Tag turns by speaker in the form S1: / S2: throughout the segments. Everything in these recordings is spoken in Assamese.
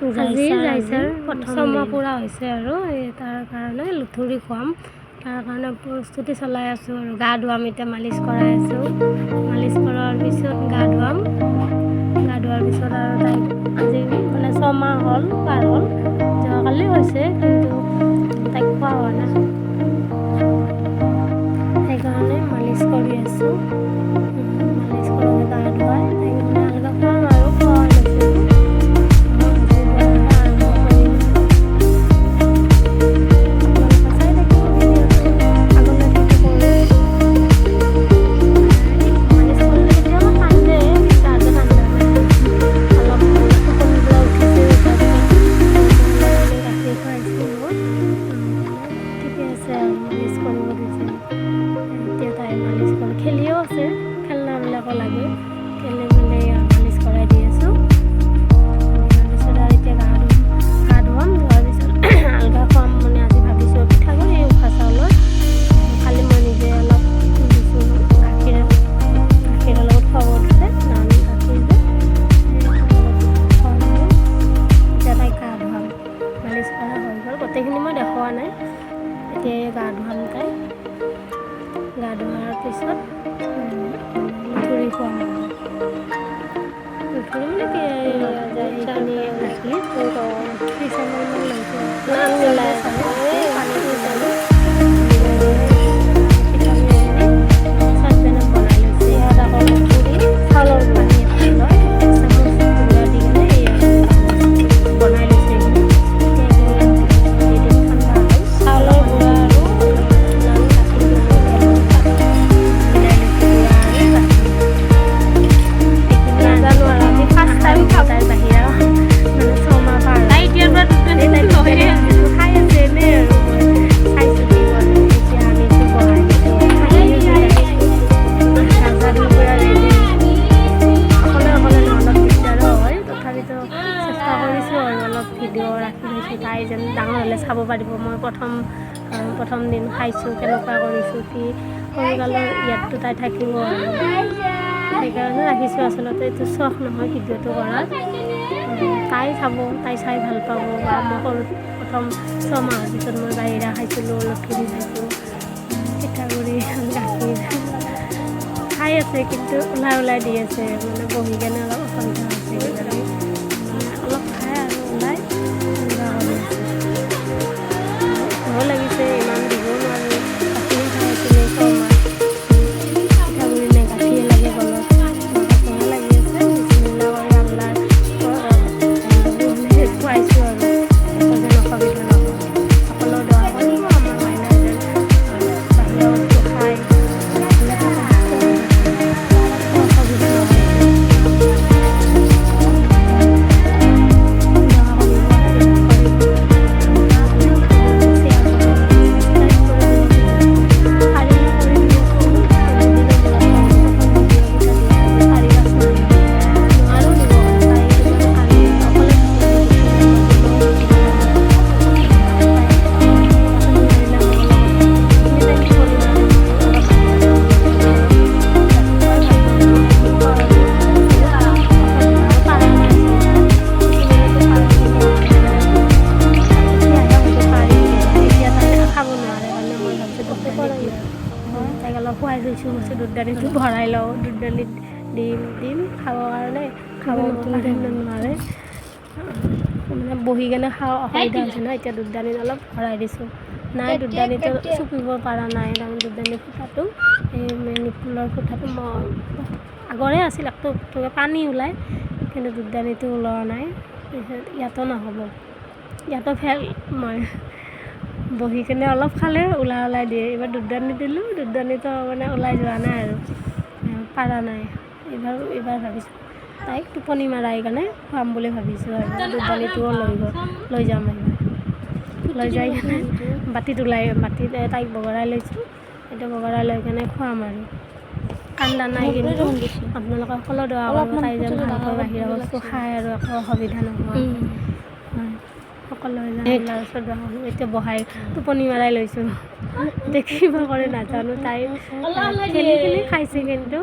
S1: আজি যাইছাৰ ছমাহ পূৰা হৈছে আৰু তাৰ কাৰণে লুথুৰি খুৱাম। তাৰ কাৰণে প্ৰস্তুতি চলাই আছোঁ আৰু গা ধুৱাম। এতিয়া মালিচ কৰাই আছোঁ। মালিচ কৰাৰ পিছত গা ধুৱাম। গা ধোৱাৰ পিছত আৰু তাইক আজি মানে ছমাহ হ'ল পাৰ হ'ল, যোৱাকালি হৈছে, কিন্তু তাইক খোৱা হোৱা নাই, সেইকাৰণে মালিচ কৰি আছোঁ। মালিচ কৰি গা ধুৱাই তাইক মানে আলগা খুৱাম আৰু খোৱাই লৈছিলোঁ। খেলিও আছে, খেলনাবিলাকো লাগে, খেলি মেলি মালিচ কৰাই দি আছোঁ। তাৰপিছত আৰু এতিয়া গা ধুৱাম। ধোৱাৰ পিছত আলগা খুৱাম। মানে আজি ভাবিছোঁ পিঠাগুড়ি উখোৱা চাউলৰ, খালি মই নিজে অলপ দিছোঁ গাখীৰৰ লগত খুৱাব দিছে, নান গাখীৰ যে খুৱাম আৰু এতিয়া তাইক গা ধুৱাম। মালিচ কৰা হৈ গ'ল, গোটেইখিনি মই দেখুওৱা নাই, এতিয়াই গা ধুৱাম তাইক। গা ধোৱাৰ পিছত লুথুৰি খুৱাম। লুথুৰি মানে কি এইখিনি গাখীৰ 3 চামুচমান লৈছোঁ, নান মিলাই পানী মিলাই চচপেনত বনাই লৈছোঁ। ইয়াত আকৌ লুথুৰি চাউলৰ পানী এখন লৈ 1 চামুচ গুড়া দি কিনে বনাই লৈছোঁ। এইখিনি ঠাণ্ডা হ'ল চাউলৰ গুড়া আৰু ভিডিঅ' ৰাখি থৈছোঁ, তাই যেন ডাঙৰ হ'লে চাব পাৰিব। মই প্ৰথম দিন খাইছোঁ, কেনেকুৱা কৰিছোঁ, কি সৰুকালৰ ইয়াততো তাই থাকিব আৰু সেইকাৰণে ৰাখিছোঁ। আচলতে এইটো চখ নহয় ভিডিঅ'টো কৰাৰ, তাই চাব, তাই চাই ভাল পাব। বা মই সৰু প্ৰথম 6 মাহৰ পিছত মই বাহিৰা খাইছিলোঁ, লুথুৰি খাইছোঁ, পিঠাগুড়ি গাখীৰ খাই আছে, কিন্তু ওলাই দি আছে, মানে বহি কেনে অলপ অসুবিধা হৈছে, অলপ খাই আৰু ওলাই ভয় লাগিছে, ইমান দিব নোৱাৰোঁ। গাখীৰ খাই আছিলোঁ 6 মাহ, পিঠাগুড়ি নে গাখীৰ লাগে গলত, ভয় লাগি আছে। বিচমিল্লা কৰি আল্লাৰ খুৱাইছোঁ আৰু একো যেন অসুবিধা নহয়। সকলো দোৱা কৰিব, আমাৰ মাইনাই যেন বাহিৰা বস্তু খাই অসুবিধা নহয়। তাইক অলপ খুৱাই থৈছোঁ, কৈছোঁ দুধদানিটো ভৰাই লওঁ, দুধদানিত দিম খাবৰ কাৰণে, খাব নোৱাৰে, মানে বহি কেনে খাওঁ অসুবিধা হৈছে ন। এতিয়া দুধদানিত অলপ ভৰাই দিছোঁ। নাই, দুধদানিটো চুপিব পৰা নাই, তাৰমানে দুধদানিৰ ফুটাটো, এই নিপুলৰ ফুটাটো আগৰে আছিল, একটু পানী ওলায়, কিন্তু দুধদানিটো ওলোৱা নাই। ইয়াতো নহ'ব, ইয়াতো ফেল। মই বহি কিনে অলপ খালে ওলাই দিয়ে। এইবাৰ দুধদানি দিলোঁ, দুধদানিটো মানে ওলাই যোৱা নাই আৰু পাৰা নাই। এইবাৰ ভাবিছোঁ তাইক টোপনি মাৰাই কাৰণে খুৱাম বুলি ভাবিছোঁ আৰু দুধদানিটোও লৈ যাম। লৈ যাই কিনে বাতিত তাইক বগৰাই লৈছোঁ। এইটো বগৰাই লৈ কিনে খুৱাম আৰু কান্দা নাই, কিন্তু আপোনালোকে সকলো দোৱা কৰিব, তাই যেন ভালকৈ বাহিৰা বস্তু খায় আৰু একো অসুবিধা নহয়। সকলোৱে আল্লাহৰ ওচৰত দোৱা কৰোঁ। এতিয়া বহাই টোপনি মাৰাই লৈছোঁ, এতিয়া কিবা কৰে নাজানো। তাই খেলি খাইছে, কিন্তু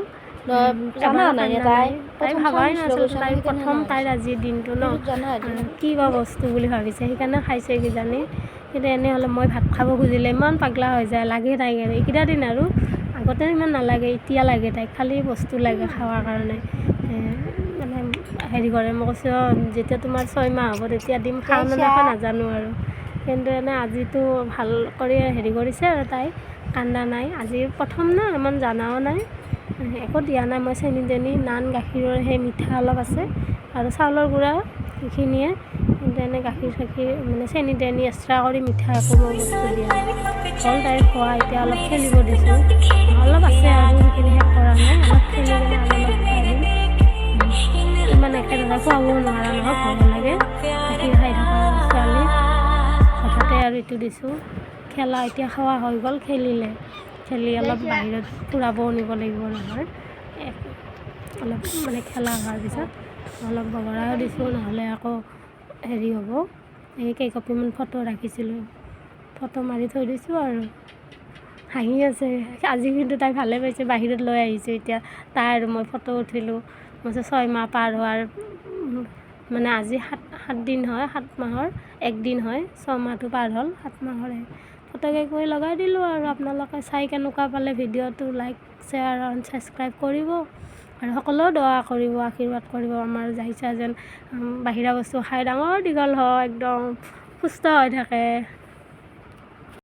S2: জানা নাই তাই
S1: তাই ভাবাই নাছিল তাই প্ৰথম তাইৰ আজিৰ দিনটো ন কি বা বস্তু বুলি ভাবিছে সেইকাৰণে খাইছে কিজানি কিন্তু এনেহ'লে মই ভাত খাব খুজিলে ইমান পাগলা হৈ যায় লাগে তাইক আৰু এইকেইটা দিন আৰু আগতে ইমান নালাগে এতিয়া লাগে তাইক খালী বস্তু লাগে খাৱাৰ কাৰণে মানে হেৰি কৰে মই কৈছোঁ যেতিয়া তোমাৰ 6 মাহ হ'ব তেতিয়া দিম খাওঁ নে নাখাওঁ নাজানো আৰু কিন্তু এনে আজিতো ভাল কৰি হেৰি কৰিছে আৰু তাই কান্দা নাই আজি প্ৰথম না ইমান জানাও নাই একো দিয়া নাই মই চেনি তেনি নান গাখীৰৰ সেই মিঠা অলপ আছে আৰু চাউলৰ গুড়া সেইখিনিয়ে কিন্তু এনে গাখীৰ চাখীৰ মানে চেনি তেনি এক্সট্ৰা কৰি মিঠা একো মই বস্তু দিয়া নাই হ'ল তাইৰ খোৱা এতিয়া অলপ খেলিব দিছোঁ অলপ আছে আৰু সেইখিনি শেষ কৰা নাই অলপ খেলি কিনে আৰু অলপ খুৱাই দিম ইমান একেলগে খুৱাব নোৱাৰা নহয় ভয় লাগে গাখীৰ খাই থকা ছোৱালী হঠাতে আৰু এইটো দিছোঁ খেলা এতিয়া খোৱা হৈ গ'ল খেলি অলপ বাহিৰত ফুৰাবও নিব লাগিব নহয় অলপ মানে খেলা হোৱাৰ পিছত অলপ বগৰাও দিছোঁ নহ'লে আকৌ হেৰি হ'ব এই কেইকপিমান ফটো ৰাখিছিলোঁ ফটো মাৰি থৈ দিছোঁ আৰু হাঁহি আছে আজি কিন্তু তাই ভালে পাইছে বাহিৰত লৈ আহিছোঁ এতিয়া তাই আৰু মই ফটো উঠিলোঁ মই 6 মাহ পাৰ হোৱাৰ মানে আজি 7 দিন হয় 7 মাহৰ 1 দিন হয় 6 মাহটো পাৰ হ'ল 7 মাহৰে ফটোকে কৰি লগাই দিলোঁ আৰু আপোনালোকে চাই কেনেকুৱা পালে ভিডিঅ'টো লাইক শ্বেয়াৰ আৰু ছাবস্ক্ৰাইব কৰিব আৰু সকলোৱেও দোৱা কৰিব আশীৰ্বাদ কৰিব আমাৰ যাইছা যেন বাহিৰা বস্তু খাই ডাঙৰ দীঘল হয় একদম সুস্থ হৈ থাকে